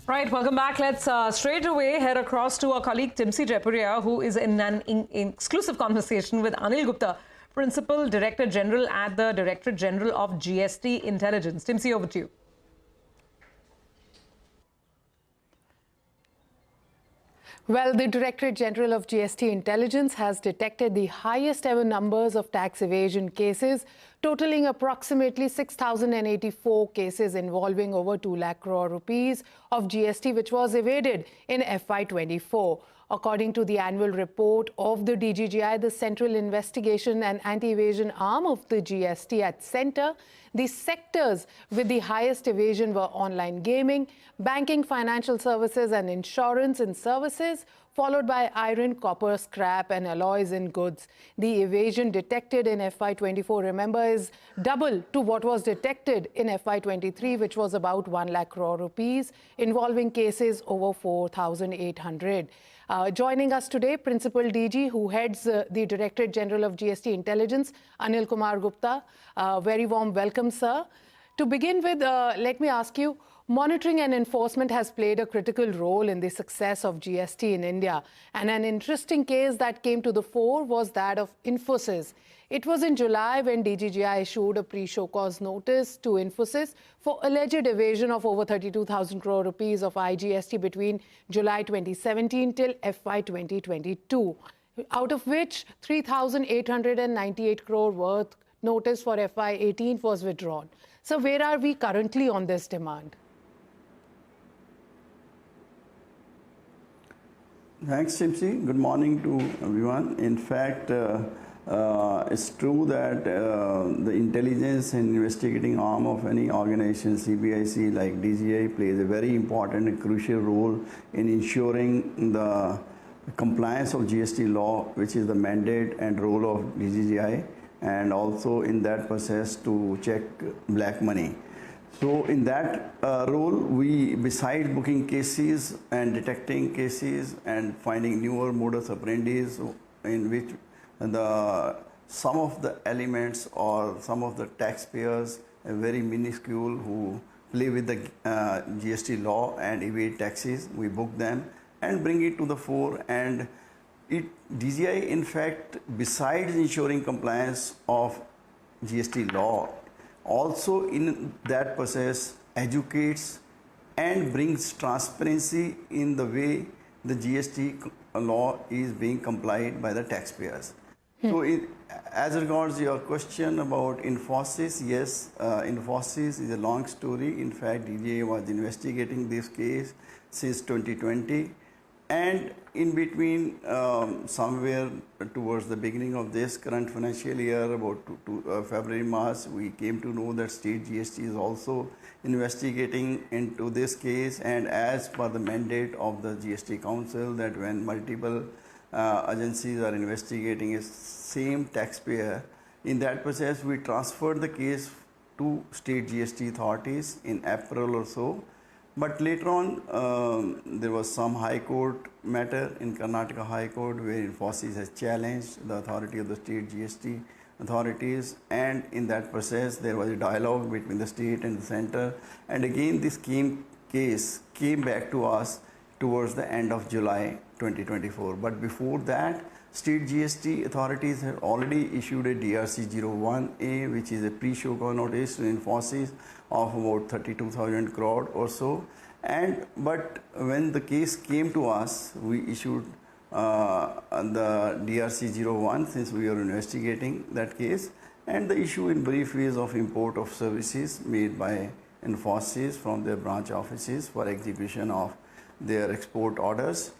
Right, welcome back. Let's straight away head across to our colleague Timsy Jaipuria, who is in an exclusive conversation with Anil Gupta, Principal Director General at the Directorate General of GST Intelligence. Timsy, over to you. Well, the Directorate General of GST Intelligence has detected the highest ever numbers of tax evasion cases, totaling approximately 6,084 cases involving over 2 lakh crore rupees of GST, which was evaded in FY24. According to the annual report of the DGGI, the Central Investigation and Anti-Evasion arm of the GST at Centre, the sectors with the highest evasion were online gaming, banking, financial services and insurance and services, followed by iron, copper, scrap and alloys in goods. The evasion detected in FY24, remember, is double to what was detected in FY23, which was about 1 lakh crore rupees, involving cases over 4,800. Joining us today, Principal DG, who heads the Directorate General of GST Intelligence, Anil Kumar Gupta. Very warm welcome, sir. To begin with, let me ask you, monitoring and enforcement has played a critical role in the success of GST in India. And an interesting case that came to the fore was that of Infosys. It was in July when DGGI issued a pre-show cause notice to Infosys for alleged evasion of over 32,000 crore rupees of IGST between July 2017 till FY 2022, out of which 3,898 crore worth notice for FY 18 was withdrawn. So where are we currently on this demand? Thanks, Timsy. Good morning to everyone. In fact, it's true that the intelligence and investigating arm of any organization, CBIC like DGI, plays a very important and crucial role in ensuring the compliance of GST law, which is the mandate and role of DGGI, and also in that process to check black money. So in that role, we, beside booking cases and detecting cases and finding newer modus operandi in which some of the elements or some of the taxpayers are very minuscule who play with the GST law and evade taxes, we book them and bring it to the fore. And DGI, in fact, besides ensuring compliance of GST law, also in that process educates and brings transparency in the way the GST law is being complied by the taxpayers. So as regards your question about Infosys, yes, Infosys is a long story. In fact, DGA was investigating this case since 2020. And in between, somewhere towards the beginning of this current financial year, about February, March, we came to know that state GST is also investigating into this case. And as per the mandate of the GST Council, that when multiple agencies are investigating a same taxpayer, in that process, we transferred the case to state GST authorities in April or so. But later on, there was some High Court matter in Karnataka High Court where Infosys has challenged the authority of the state GST authorities, and in that process there was a dialogue between the state and the center, and again this case came back to us towards the end of July 2024. But before that, state GST authorities had already issued a DRC-01A, which is a pre-show cause notice to Infosys of about 32,000 crore or so. But when the case came to us, we issued the DRC-01 since we are investigating that case. And the issue in brief is of import of services made by Infosys from their branch offices for execution of their export orders.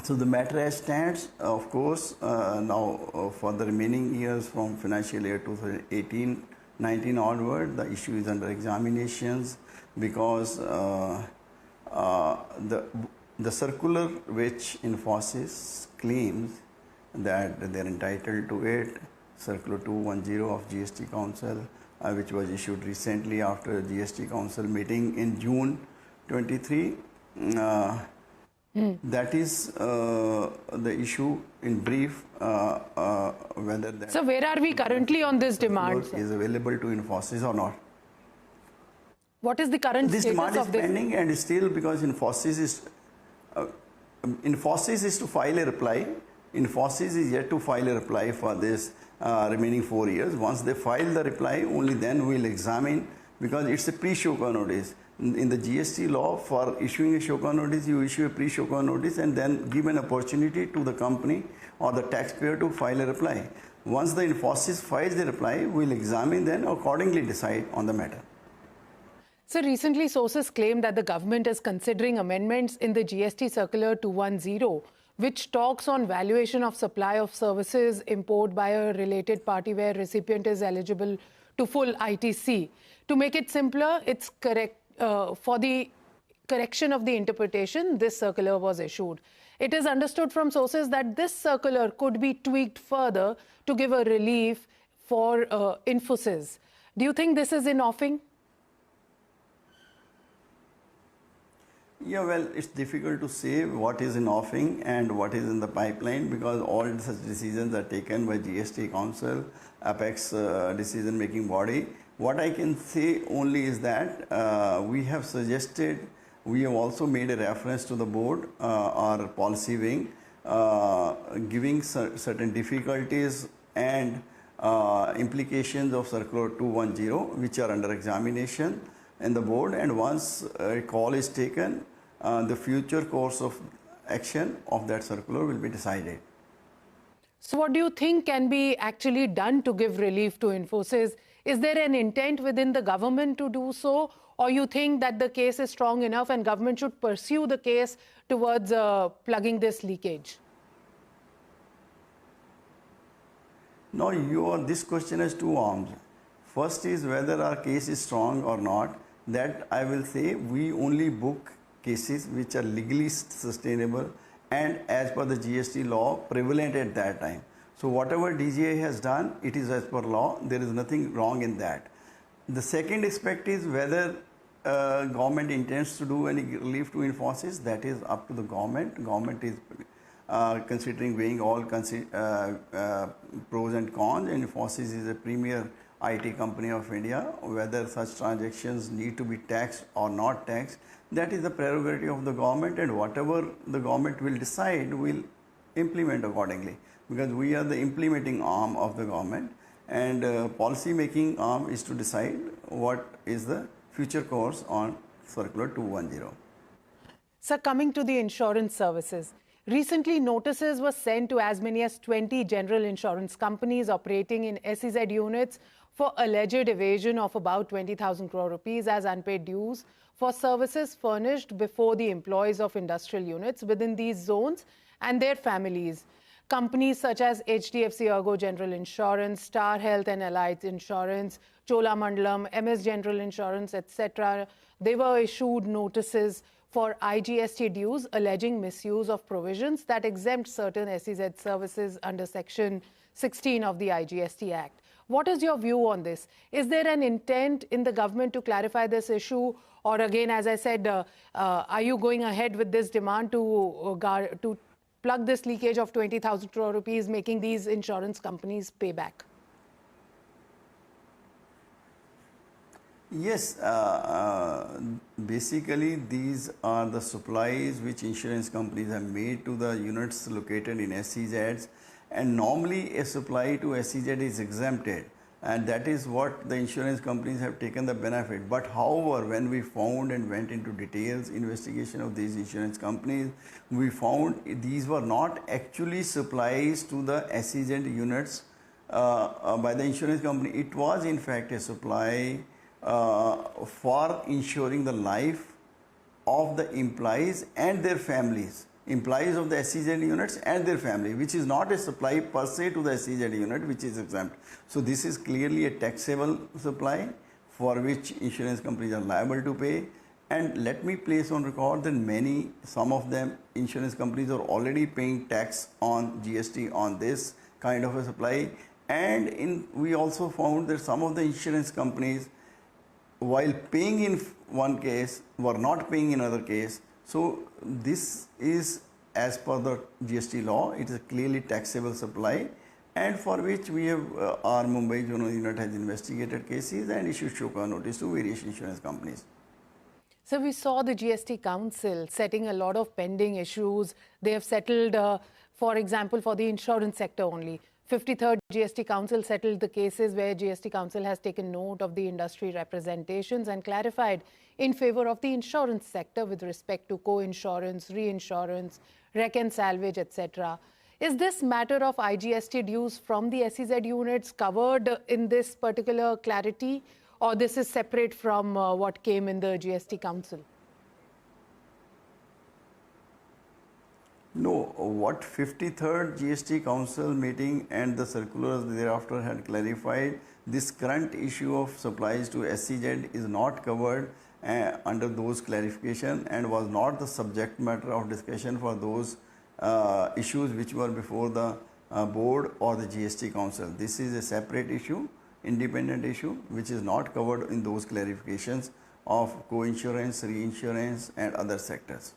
So the matter as stands, of course, now for the remaining years from financial year 2018-19 onward, the issue is under examinations because the circular which Infosys claims that they're entitled to it, Circular 210 of GST Council, which was issued recently after the GST Council meeting in June 23. That is the issue in brief, whether that... So where are we currently on this demand, is available to Infosys or not. What is the current This status demand is of this? pending, and still because Infosys is to file a reply. Infosys is yet to file a reply for this remaining 4 years. Once they file the reply, only then we will examine, because it's a pre-show cause notice. In the GST law, for issuing a show cause notice, you issue a pre-show cause notice and then give an opportunity to the company or the taxpayer to file a reply. Once the Infosys files the reply, we will examine, then accordingly decide on the matter. So recently, sources claim that the government is considering amendments in the GST Circular 210, which talks on valuation of supply of services imposed by a related party where recipient is eligible to full ITC. To make it simpler, it's correct for the correction of the interpretation, this circular was issued. It is understood from sources that this circular could be tweaked further to give a relief for Infosys. Do you think this is in offing? Yeah, well, it's difficult to say what is in offing and what is in the pipeline, because all such decisions are taken by GST Council, apex decision-making body. What I can say only is that we have suggested, we have also made a reference to the board, our policy wing, giving certain difficulties and implications of Circular 210, which are under examination in the board, and once a call is taken, the future course of action of that circular will be decided. So what do you think can be actually done to give relief to Infosys? Is there an intent within the government to do so, or you think that the case is strong enough and government should pursue the case towards plugging this leakage? No, this question has two arms. First is whether our case is strong or not. That I will say, we only book cases which are legally sustainable and as per the GST law prevalent at that time. So whatever DGI has done, it is as per law. There is nothing wrong in that. The second aspect is whether government intends to do any relief to Infosys. That is up to the government. Government is considering, weighing all pros and cons, and Infosys is a premier IT company of India. Whether such transactions need to be taxed or not taxed, that is the prerogative of the government, and whatever the government will decide, will implement accordingly, because we are the implementing arm of the government, and policy making arm is to decide what is the future course on Circular 210. Sir, coming to the insurance services, recently notices were sent to as many as 20 general insurance companies operating in SEZ units for alleged evasion of about 20,000 crore rupees as unpaid dues for services furnished before the employees of industrial units within these zones and their families. Companies such as HDFC Ergo General Insurance, Star Health and Allied Insurance, Cholamandalam, MS General Insurance, etc., they were issued notices for IGST dues alleging misuse of provisions that exempt certain SEZ services under Section 16 of the IGST Act. What is your view on this? Is there an intent in the government to clarify this issue? Or again, as I said, are you going ahead with this demand to plug this leakage of 20,000 crore rupees, making these insurance companies pay back? Yes, basically these are the supplies which insurance companies have made to the units located in SEZs, and normally a supply to SEZ is exempted, and that is what the insurance companies have taken the benefit. But however, when we found and went into details investigation of these insurance companies, we found these were not actually supplies to the SEZ units by the insurance company. It was in fact a supply for ensuring the life of the employees and their families, employees of the SEZ units and their family, which is not a supply per se to the SEZ unit, which is exempt. So this is clearly a taxable supply for which insurance companies are liable to pay. And let me place on record that some of them insurance companies are already paying tax on GST on this kind of a supply. And we also found that some of the insurance companies, while paying in one case, were not paying in another case. So this is as per the GST law, it is a clearly taxable supply, and for which we have our Mumbai Zonal Unit has investigated cases and issued show-cause notice to various insurance companies. So we saw the GST Council setting a lot of pending issues. They have settled, for example, for the insurance sector only. 53rd GST Council settled the cases where GST Council has taken note of the industry representations and clarified in favor of the insurance sector with respect to co-insurance, reinsurance, wreck and salvage, etc. Is this matter of IGST dues from the SEZ units covered in this particular clarity, or this is separate from what came in the GST Council? No, what 53rd GST Council meeting and the circulars thereafter had clarified, this current issue of supplies to SEZ is not covered under those clarification and was not the subject matter of discussion for those issues which were before the board or the GST Council. This is a separate issue, independent issue, which is not covered in those clarifications of co-insurance, reinsurance and other sectors.